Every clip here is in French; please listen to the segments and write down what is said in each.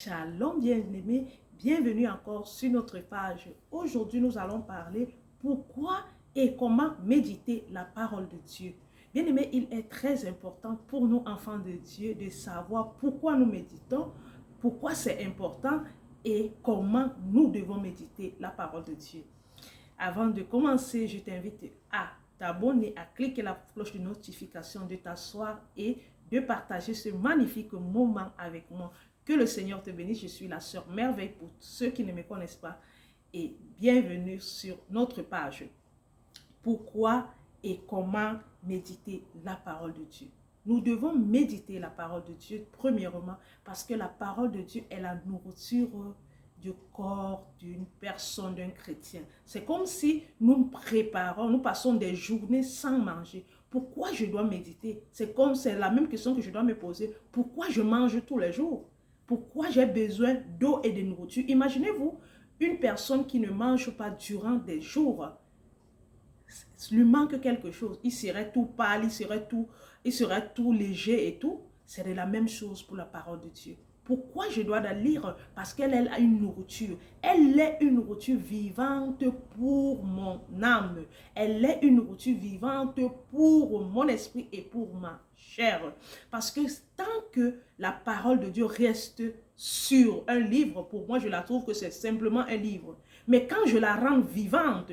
Shalom bien-aimés, bienvenue encore sur notre page. Aujourd'hui, nous allons parler pourquoi et comment méditer la parole de Dieu. Bien-aimés, il est très important pour nous, enfants de Dieu, de savoir pourquoi nous méditons, pourquoi c'est important et comment nous devons méditer la parole de Dieu. Avant de commencer, je t'invite à t'abonner, à cliquer la cloche de notification, de t'asseoir et de partager ce magnifique moment avec moi. Que le Seigneur te bénisse. Je suis la sœur Merveille pour ceux qui ne me connaissent pas. Et bienvenue sur notre page. Pourquoi et comment méditer la parole de Dieu? Nous devons méditer la parole de Dieu premièrement parce que la parole de Dieu est la nourriture du corps d'une personne, d'un chrétien. C'est comme si nous préparons, nous passons des journées sans manger. Pourquoi je dois méditer? C'est la même question que je dois me poser. Pourquoi je mange tous les jours? Pourquoi j'ai besoin d'eau et de nourriture? Imaginez-vous une personne qui ne mange pas durant des jours. Lui manque quelque chose. Il serait tout pâle, il serait tout léger et tout. C'est de la même chose pour la parole de Dieu. Pourquoi je dois la lire? Parce qu'elle a une nourriture. Elle est une nourriture vivante pour mon âme. Elle est une nourriture vivante pour mon esprit et pour ma chair. Parce que tant que la parole de Dieu reste sur un livre, pour moi, je la trouve que c'est simplement un livre. Mais quand je la rends vivante,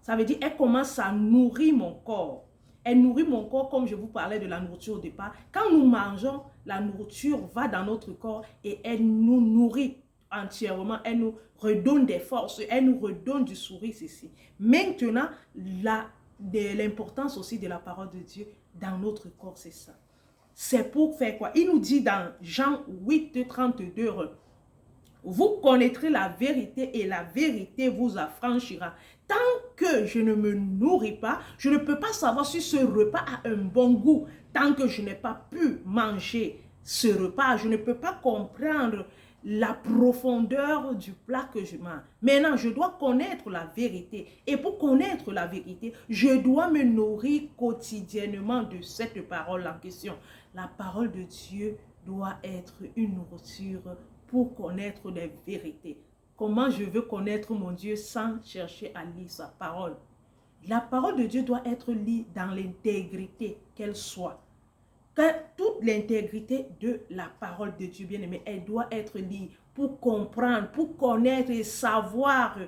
ça veut dire qu'elle commence à nourrir mon corps. Elle nourrit mon corps comme je vous parlais de la nourriture au départ. Quand nous mangeons, la nourriture va dans notre corps et elle nous nourrit entièrement. Elle nous redonne des forces, elle nous redonne du sourire ici. Maintenant, l'importance aussi de la parole de Dieu dans notre corps, c'est ça. C'est pour faire quoi? Il nous dit dans Jean 8, 32, vous connaîtrez la vérité et la vérité vous affranchira. Tant que je ne me nourris pas, je ne peux pas savoir si ce repas a un bon goût. Tant que je n'ai pas pu manger ce repas, je ne peux pas comprendre la profondeur du plat que je mange. Maintenant, je dois connaître la vérité. Et pour connaître la vérité, je dois me nourrir quotidiennement de cette parole en question. La parole de Dieu doit être une nourriture pour connaître les vérités. Comment je veux connaître mon Dieu sans chercher à lire sa parole? La parole de Dieu doit être lue dans l'intégrité qu'elle soit. Toute l'intégrité de la parole de Dieu, bien aimé, elle doit être lue pour comprendre, pour connaître et savoir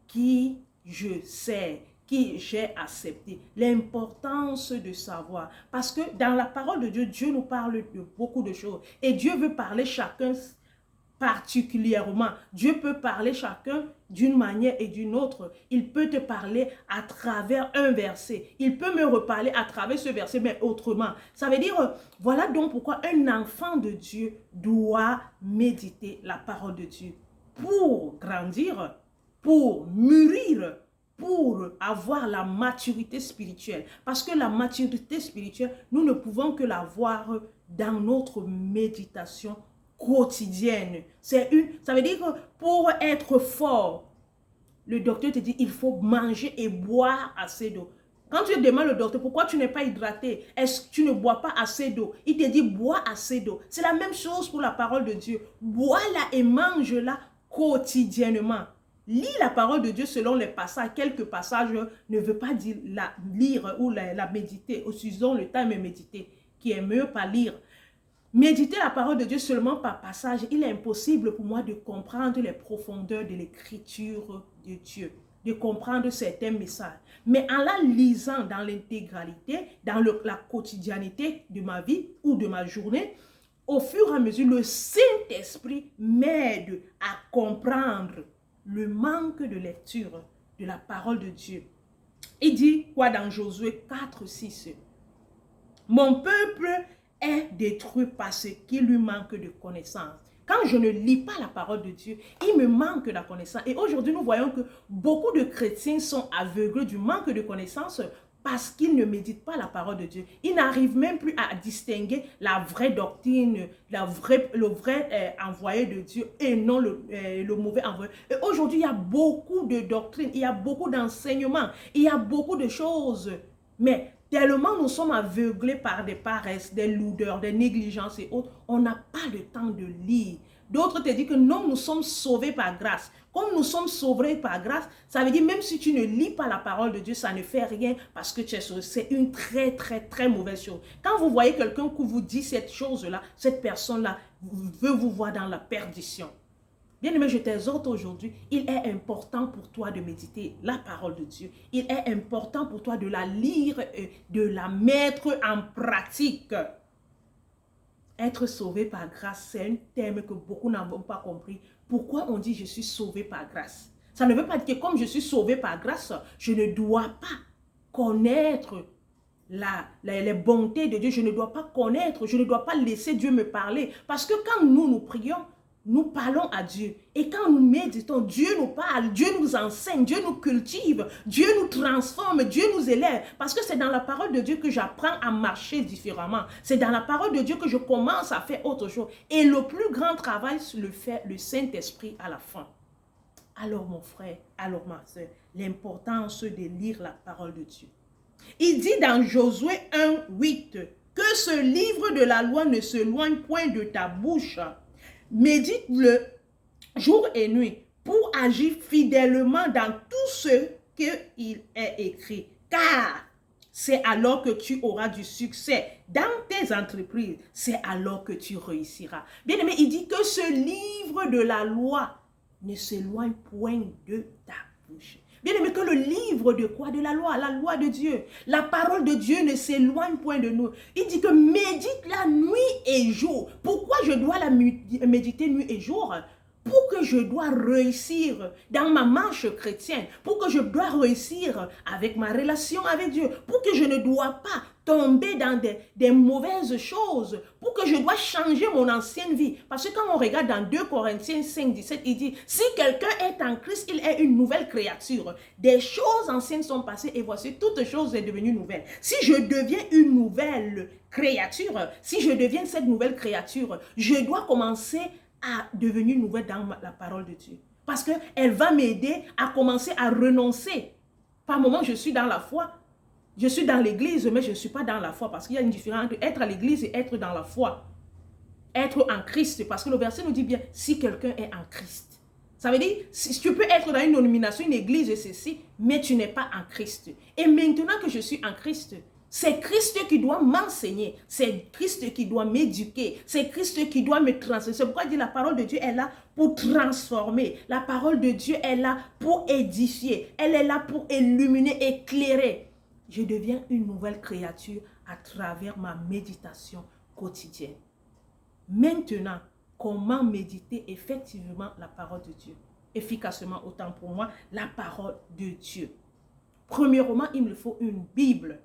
qui je sais, qui j'ai accepté. L'importance de savoir. Parce que dans la parole de Dieu, Dieu nous parle de beaucoup de choses. Et Dieu veut parler chacun particulièrement. Dieu peut parler chacun d'une manière et d'une autre. Il peut te parler à travers un verset. Il peut me reparler à travers ce verset, mais autrement. Ça veut dire, voilà donc pourquoi un enfant de Dieu doit méditer la parole de Dieu pour grandir, pour mûrir, pour avoir la maturité spirituelle. Parce que la maturité spirituelle, nous ne pouvons que l'avoir dans notre méditation quotidienne. Ça veut dire que pour être fort, le docteur te dit il faut manger et boire assez d'eau. Quand tu demandes au docteur pourquoi tu n'es pas hydraté, est-ce que tu ne bois pas assez d'eau? Il te dit bois assez d'eau. C'est la même chose pour la parole de Dieu. Bois-la et mange-la quotidiennement. Lis la parole de Dieu selon les passages. Quelques passages ne veut pas dire la lire ou la méditer. Utilisons le terme méditer, qui est mieux pas lire. Méditer la parole de Dieu seulement par passage, il est impossible pour moi de comprendre les profondeurs de l'écriture de Dieu, de comprendre certains messages. Mais en la lisant dans l'intégralité, dans la quotidianité de ma vie ou de ma journée, au fur et à mesure, le Saint-Esprit m'aide à comprendre le manque de lecture de la parole de Dieu. Il dit quoi dans Josué 4, 6? Mon peuple est détruit parce qu'il lui manque de connaissance. Quand je ne lis pas la parole de Dieu, il me manque la connaissance. Et aujourd'hui, nous voyons que beaucoup de chrétiens sont aveuglés du manque de connaissance parce qu'ils ne méditent pas la parole de Dieu. Ils n'arrivent même plus à distinguer la vraie doctrine, le vrai envoyé de Dieu et non le mauvais envoyé. Et aujourd'hui, il y a beaucoup de doctrines, il y a beaucoup d'enseignements, il y a beaucoup de choses. Mais tellement nous sommes aveuglés par des paresses, des lourdeurs, des négligences et autres, on n'a pas le temps de lire D'autres te disent que non, nous sommes sauvés par grâce. Comme nous sommes sauvés par grâce, ça veut dire même si tu ne lis pas la parole de Dieu, ça ne fait rien parce que tu es sauvé. C'est une très, très, très mauvaise chose. Quand vous voyez quelqu'un qui vous dit cette chose-là, cette personne-là veut vous voir dans la perdition. Bien-aimé, je t'exhorte aujourd'hui, il est important pour toi de méditer la parole de Dieu. Il est important pour toi de la lire et de la mettre en pratique. Être sauvé par grâce, c'est un thème que beaucoup n'ont pas compris. Pourquoi on dit je suis sauvé par grâce? Ça ne veut pas dire que comme je suis sauvé par grâce, je ne dois pas connaître les bontés de Dieu. Je ne dois pas connaître, je ne dois pas laisser Dieu me parler. Parce que quand nous prions, nous parlons à Dieu. Et quand nous méditons, Dieu nous parle, Dieu nous enseigne, Dieu nous cultive, Dieu nous transforme, Dieu nous élève. Parce que c'est dans la parole de Dieu que j'apprends à marcher différemment. C'est dans la parole de Dieu que je commence à faire autre chose. Et le plus grand travail le fait le Saint-Esprit à la fin. Alors mon frère, alors ma soeur, l'importance de lire la parole de Dieu. Il dit dans Josué 1:8 que ce livre de la loi ne s'éloigne point de ta bouche. Médite-le jour et nuit pour agir fidèlement dans tout ce qu'il est écrit. Car c'est alors que tu auras du succès dans tes entreprises. C'est alors que tu réussiras. Bien aimé, il dit que ce livre de la loi ne s'éloigne point de ta bouche. Bien aimé, que le livre de quoi? De la loi de Dieu. La parole de Dieu ne s'éloigne point de nous. Il dit que médite la nuit et jour. Pourquoi je dois la méditer nuit et jour? Pour que je dois réussir dans ma marche chrétienne, pour que je dois réussir avec ma relation avec Dieu, pour que je ne dois pas tomber dans des mauvaises choses, pour que je dois changer mon ancienne vie. Parce que quand on regarde dans 2 Corinthiens 5:17, il dit, si quelqu'un est en Christ, il est une nouvelle créature. Des choses anciennes sont passées et voici, toute chose est devenue nouvelle. Si je deviens une nouvelle créature, si je deviens cette nouvelle créature, je dois commencer à devenir nouvelle dans la parole de Dieu. Parce qu'elle va m'aider à commencer à renoncer. Par moment, je suis dans la foi. Je suis dans l'église, mais je ne suis pas dans la foi. Parce qu'il y a une différence entre être à l'église et être dans la foi. Être en Christ. Parce que le verset nous dit bien, si quelqu'un est en Christ. Ça veut dire, si tu peux être dans une nomination, une église et ceci, mais tu n'es pas en Christ. Et maintenant que je suis en Christ, c'est Christ qui doit m'enseigner, c'est Christ qui doit m'éduquer, c'est Christ qui doit me transformer. C'est pourquoi il dit la parole de Dieu est là pour transformer. La parole de Dieu est là pour édifier. Elle est là pour illuminer, éclairer. Je deviens une nouvelle créature à travers ma méditation quotidienne. Maintenant, comment méditer effectivement la parole de Dieu? Efficacement, autant pour moi, la parole de Dieu. Premièrement, il me faut une Bible.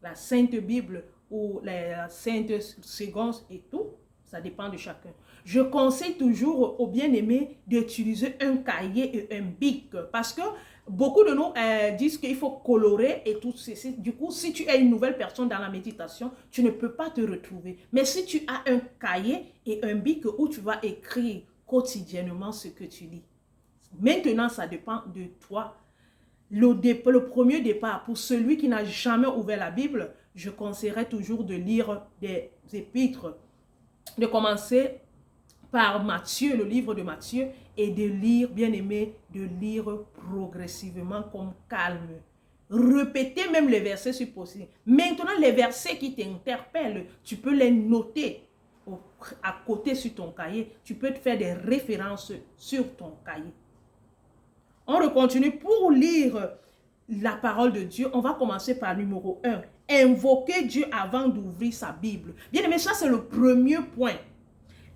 La Sainte Bible ou la Sainte Seconde et tout, ça dépend de chacun. Je conseille toujours aux bien-aimés d'utiliser un cahier et un bic parce que beaucoup de nous disent qu'il faut colorer et tout ceci. Du coup, si tu es une nouvelle personne dans la méditation, tu ne peux pas te retrouver. Mais si tu as un cahier et un bic où tu vas écrire quotidiennement ce que tu lis. Maintenant, ça dépend de toi. Le premier départ, pour celui qui n'a jamais ouvert la Bible, je conseillerais toujours de lire des épîtres, de commencer par Matthieu, le livre de Matthieu, et de lire, bien aimé, de lire progressivement comme calme. Répétez même les versets si possible. Maintenant, les versets qui t'interpellent, tu peux les noter à côté sur ton cahier. Tu peux te faire des références sur ton cahier. On continue pour lire la parole de Dieu. On va commencer par numéro 1. Invoquer Dieu avant d'ouvrir sa Bible. Bien aimé, ça c'est le premier point.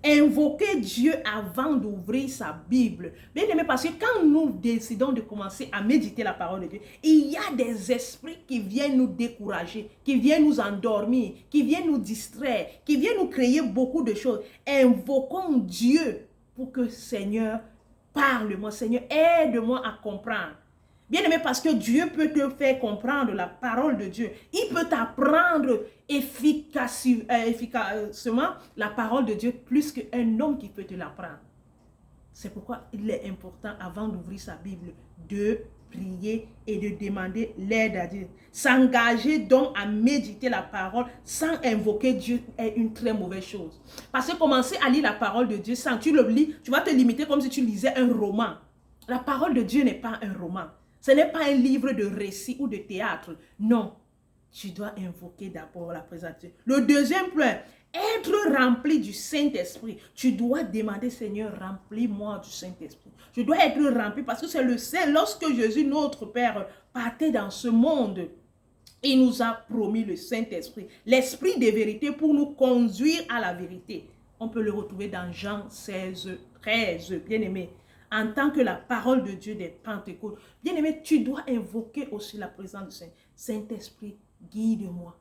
Invoquer Dieu avant d'ouvrir sa Bible. Bien aimé, parce que quand nous décidons de commencer à méditer la parole de Dieu, il y a des esprits qui viennent nous décourager, qui viennent nous endormir, qui viennent nous distraire, qui viennent nous créer beaucoup de choses. Invoquons Dieu pour que Seigneur, parle-moi, Seigneur, aide-moi à comprendre. Bien aimé, parce que Dieu peut te faire comprendre la parole de Dieu. Il peut t'apprendre efficacement la parole de Dieu plus qu'un homme qui peut te l'apprendre. C'est pourquoi il est important, avant d'ouvrir sa Bible, de prier et de demander l'aide à Dieu. S'engager donc à méditer la parole sans invoquer Dieu est une très mauvaise chose. Parce que commencer à lire la parole de Dieu sans tu le lis, tu vas te limiter comme si tu lisais un roman. La parole de Dieu n'est pas un roman. Ce n'est pas un livre de récit ou de théâtre. Non. Tu dois invoquer d'abord la présence de Dieu. Le deuxième point, être rempli du Saint-Esprit. Tu dois demander, Seigneur, remplis-moi du Saint-Esprit. Je dois être rempli parce que c'est le Saint. Lorsque Jésus, notre Père, partait dans ce monde, il nous a promis le Saint-Esprit. L'Esprit de vérité pour nous conduire à la vérité. On peut le retrouver dans Jean 16, 13, bien-aimé. En tant que la parole de Dieu des Pentecôtes. Bien-aimé, tu dois invoquer aussi la présence du Saint-Esprit. Guide-moi.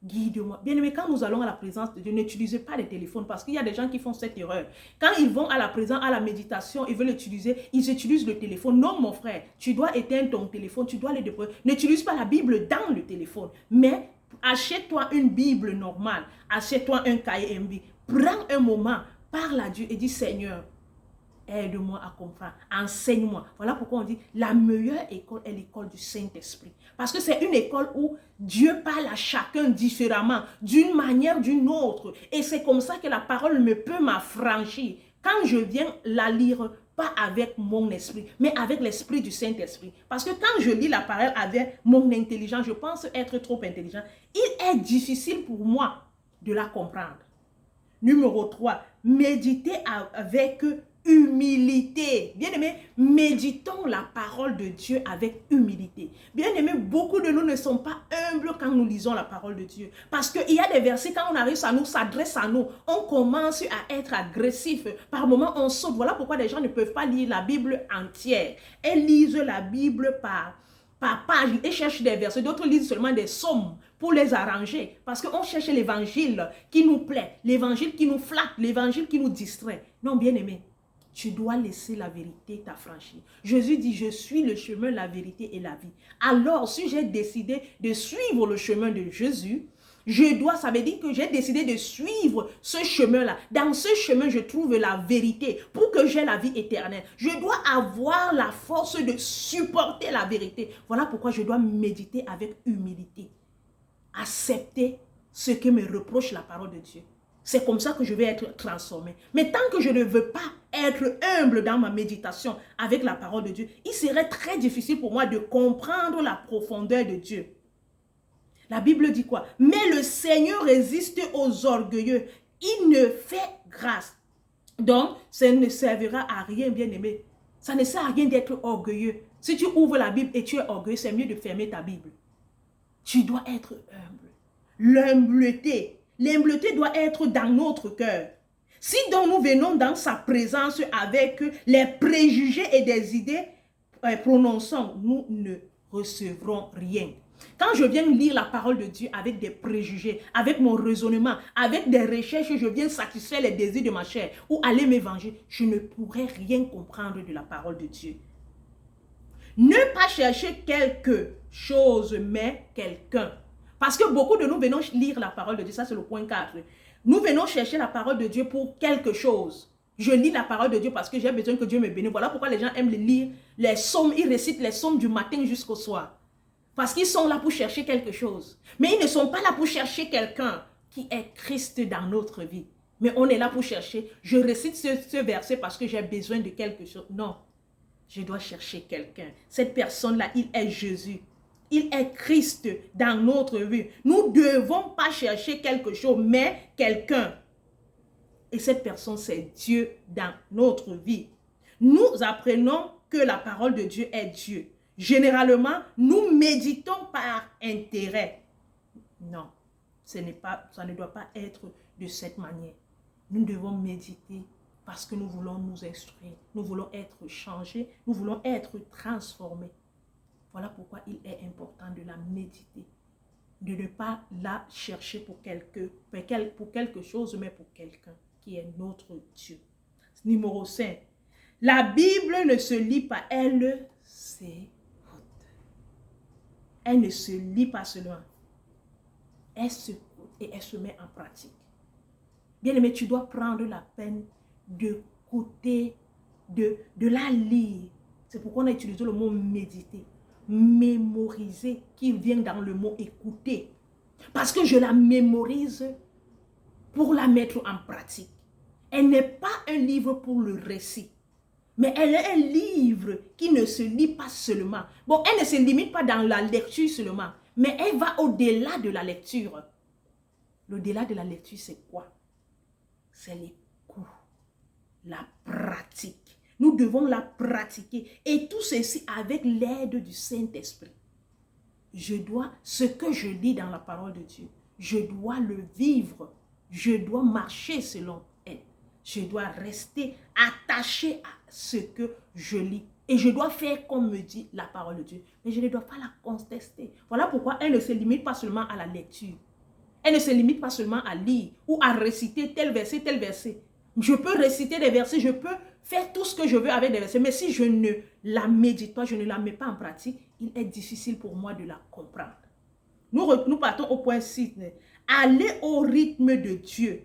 Guide-moi. Bien-aimé, quand nous allons à la présence de Dieu, n'utilisez pas les téléphones parce qu'il y a des gens qui font cette erreur. Quand ils vont à la présence, à la méditation, ils veulent utiliser, ils utilisent le téléphone. Non, mon frère, tu dois éteindre ton téléphone, tu dois le déposer. N'utilise pas la Bible dans le téléphone, mais achète-toi une Bible normale, achète-toi un cahier MB. Prends un moment, parle à Dieu et dis, Seigneur, aide-moi à comprendre, enseigne-moi. Voilà pourquoi on dit la meilleure école est l'école du Saint-Esprit. Parce que c'est une école où Dieu parle à chacun différemment, d'une manière, d'une autre. Et c'est comme ça que la parole me peut m'affranchir. Quand je viens la lire, pas avec mon esprit, mais avec l'esprit du Saint-Esprit. Parce que quand je lis la parole avec mon intelligence, je pense être trop intelligent, il est difficile pour moi de la comprendre. Numéro 3, méditer avec humilité. Bien-aimés, méditons la parole de Dieu avec humilité. Bien-aimés, beaucoup de nous ne sont pas humbles quand nous lisons la parole de Dieu. Parce qu'il y a des versets, quand on arrive à nous, s'adresse à nous, on commence à être agressif. Par moments, on saute. Voilà pourquoi les gens ne peuvent pas lire la Bible entière. Elles lisent la Bible par page et cherchent des versets. D'autres lisent seulement des psaumes pour les arranger. Parce qu'on cherche l'évangile qui nous plaît, l'évangile qui nous flatte, l'évangile qui nous distrait. Non, bien-aimé, tu dois laisser la vérité t'affranchir. Jésus dit, je suis le chemin, la vérité et la vie. Alors, si j'ai décidé de suivre le chemin de Jésus, ça veut dire que j'ai décidé de suivre ce chemin-là. Dans ce chemin, je trouve la vérité pour que j'ai la vie éternelle. Je dois avoir la force de supporter la vérité. Voilà pourquoi je dois méditer avec humilité. Accepter ce que me reproche la parole de Dieu. C'est comme ça que je vais être transformé. Mais tant que je ne veux pas être humble dans ma méditation avec la parole de Dieu, il serait très difficile pour moi de comprendre la profondeur de Dieu. La Bible dit quoi? Mais le Seigneur résiste aux orgueilleux. Il ne fait grâce. Donc, ça ne servira à rien, bien-aimé. Ça ne sert à rien d'être orgueilleux. Si tu ouvres la Bible et tu es orgueilleux, c'est mieux de fermer ta Bible. Tu dois être humble. L'humbleté. L'humbleté doit être dans notre cœur. Si donc nous venons dans sa présence avec les préjugés et des idées prononçant, nous ne recevrons rien. Quand je viens lire la parole de Dieu avec des préjugés, avec mon raisonnement, avec des recherches, je viens satisfaire les désirs de ma chair ou aller m'évanger, je ne pourrai rien comprendre de la parole de Dieu. Ne pas chercher quelque chose, mais quelqu'un. Parce que beaucoup de nous venons lire la parole de Dieu, ça c'est le point 4. Nous venons chercher la parole de Dieu pour quelque chose. Je lis la parole de Dieu parce que j'ai besoin que Dieu me bénisse. Voilà pourquoi les gens aiment lire les psaumes, ils récitent les psaumes du matin jusqu'au soir. Parce qu'ils sont là pour chercher quelque chose. Mais ils ne sont pas là pour chercher quelqu'un qui est Christ dans notre vie. Mais on est là pour chercher. Je récite ce verset parce que j'ai besoin de quelque chose. Non. Je dois chercher quelqu'un. Cette personne-là, il est Jésus. Il est Christ dans notre vie. Nous ne devons pas chercher quelque chose, mais quelqu'un. Et cette personne, c'est Dieu dans notre vie. Nous apprenons que la parole de Dieu est Dieu. Généralement, nous méditons par intérêt. Non, ça ne doit pas être de cette manière. Nous devons méditer parce que nous voulons nous instruire, nous voulons être changés, nous voulons être transformés. Voilà pourquoi il est important de la méditer, de ne pas la chercher pour quelque chose, mais pour quelqu'un qui est notre Dieu. Numéro 5. La Bible ne se lit pas, elle s'écoute. Elle ne se lit pas seulement. Elle s'écoute et elle se met en pratique. Bien-aimé, tu dois prendre la peine de l'écouter, de la lire. C'est pourquoi on a utilisé le mot méditer, mémoriser, qui vient dans le mot écouter. Parce que je la mémorise pour la mettre en pratique. Elle n'est pas un livre pour le récit, mais elle est un livre qui ne se lit pas seulement. Bon, elle ne se limite pas dans la lecture seulement, mais elle va au-delà de la lecture. L'au-delà de la lecture, c'est quoi? C'est l'écoute, la pratique. Nous devons la pratiquer. Et tout ceci avec l'aide du Saint-Esprit. Ce que je lis dans la parole de Dieu, je dois le vivre. Je dois marcher selon elle. Je dois rester attaché à ce que je lis. Et je dois faire comme me dit la parole de Dieu. Mais je ne dois pas la contester. Voilà pourquoi elle ne se limite pas seulement à la lecture. Elle ne se limite pas seulement à lire ou à réciter tel verset, tel verset. Je peux réciter des versets, je peux faire tout ce que je veux avec des versets. Mais si je ne la médite pas, je ne la mets pas en pratique, il est difficile pour moi de la comprendre. Nous partons au point 6. Aller au rythme de Dieu.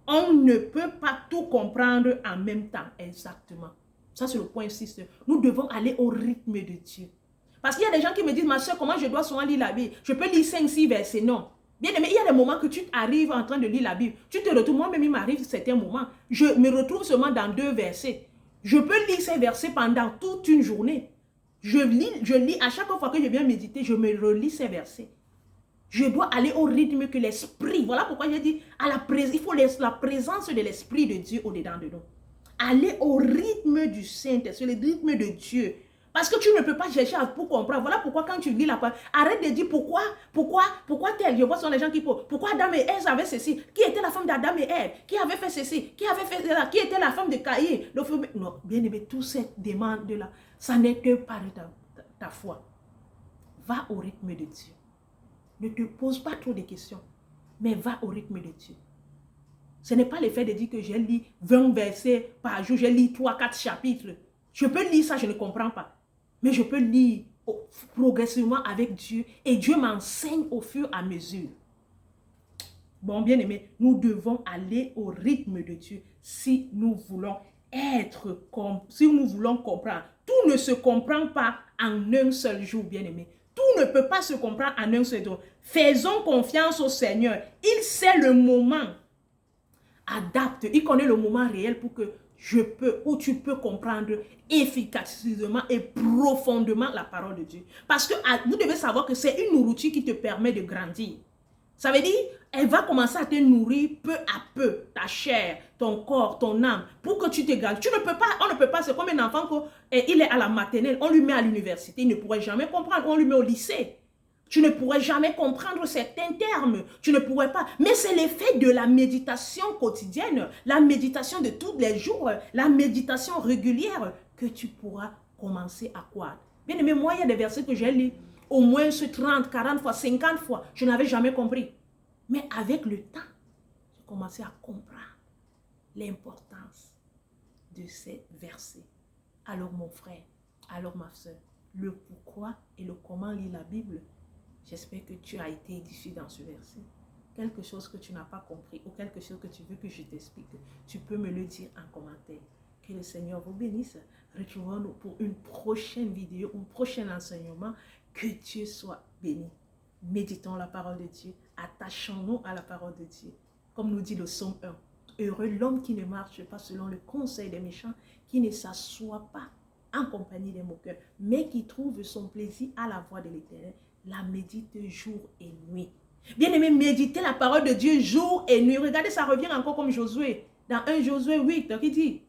On ne peut pas tout comprendre en même temps. Exactement. Ça, c'est le point 6. Nous devons aller au rythme de Dieu. Parce qu'il y a des gens qui me disent, ma soeur, comment je dois souvent lire la Bible? Je peux lire 5-6 versets. Non. Bien aimé, il y a des moments que tu arrives en train de lire la Bible. Tu te retrouves, moi-même, il m'arrive certains moments. Je me retrouve seulement dans 2 versets. Je peux lire ces versets pendant toute une journée. Je lis à chaque fois que je viens méditer, je me relis ces versets. Je dois aller au rythme que l'esprit. Voilà pourquoi j'ai dit, il faut la présence de l'esprit de Dieu au-dedans de nous. Aller au rythme du Saint-Esprit, le rythme de Dieu. Parce que tu ne peux pas chercher pour comprendre. Voilà pourquoi quand tu lis la parole, arrête de dire pourquoi tel. Je vois ce sont les gens qui posent. Pourquoi Adam et Ève avaient ceci? Qui était la femme d'Adam et Ève? Qui avait fait ceci? Qui avait fait cela? Qui était la femme de Caïn? Non, bien aimé, toutes ces demandes-là, ça n'est que par ta foi. Va au rythme de Dieu. Ne te pose pas trop de questions, mais va au rythme de Dieu. Ce n'est pas le fait de dire que j'ai lu 20 versets par jour, j'ai lu 3-4 chapitres. Je peux lire ça, je ne comprends pas. Mais je peux lire progressivement avec Dieu et Dieu m'enseigne au fur et à mesure. Bon, bien aimé, nous devons aller au rythme de Dieu si nous voulons si nous voulons comprendre. Tout ne se comprend pas en un seul jour, bien aimé. Tout ne peut pas se comprendre en un seul jour. Faisons confiance au Seigneur. Il sait le moment. Adapte. Il connaît le moment réel pour que tu peux comprendre efficacement et profondément la parole de Dieu. Parce que vous devez savoir que c'est une nourriture qui te permet de grandir. Ça veut dire, elle va commencer à te nourrir peu à peu, ta chair, ton corps, ton âme, pour que tu te gagnes. On ne peut pas, c'est comme un enfant il est à la maternelle, on lui met à l'université, il ne pourrait jamais comprendre, on lui met au lycée. Tu ne pourrais jamais comprendre certains termes, tu ne pourrais pas. Mais c'est l'effet de la méditation quotidienne, la méditation de tous les jours, la méditation régulière que tu pourras commencer à croire. Bien aimé, moi, il y a des versets que j'ai lus au moins 30, 40 fois, 50 fois. Je n'avais jamais compris. Mais avec le temps, j'ai commencé à comprendre l'importance de ces versets. Alors mon frère, alors ma soeur, le pourquoi et le comment lire la Bible, j'espère que tu as été édifié dans ce verset. Quelque chose que tu n'as pas compris ou quelque chose que tu veux que je t'explique, tu peux me le dire en commentaire. Que le Seigneur vous bénisse. Retrouvons-nous pour une prochaine vidéo, un prochain enseignement. Que Dieu soit béni. Méditons la parole de Dieu. Attachons-nous à la parole de Dieu. Comme nous dit le psaume 1. Heureux l'homme qui ne marche pas selon le conseil des méchants, qui ne s'assoit pas en compagnie des moqueurs, mais qui trouve son plaisir à la voix de l'Éternel. La médite jour et nuit. Bien aimé, méditer la parole de Dieu jour et nuit. Regardez, ça revient encore comme Josué. Dans 1 Josué 8, qui dit,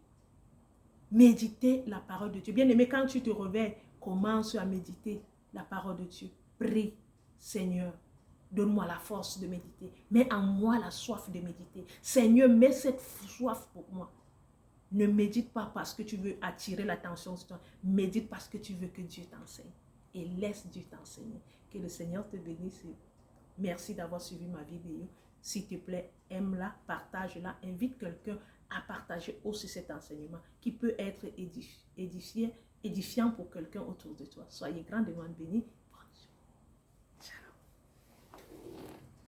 méditer la parole de Dieu. Bien aimé, quand tu te réveilles, commence à méditer la parole de Dieu. Prie, Seigneur, donne-moi la force de méditer. Mets en moi la soif de méditer. Seigneur, mets cette soif pour moi. Ne médite pas parce que tu veux attirer l'attention sur toi. Médite parce que tu veux que Dieu t'enseigne. Et laisse Dieu t'enseigner. Que le Seigneur te bénisse. Merci d'avoir suivi ma vidéo. S'il te plaît, aime-la, partage-la, invite quelqu'un à partager aussi cet enseignement qui peut être édifiant pour quelqu'un autour de toi. Soyez grandement bénis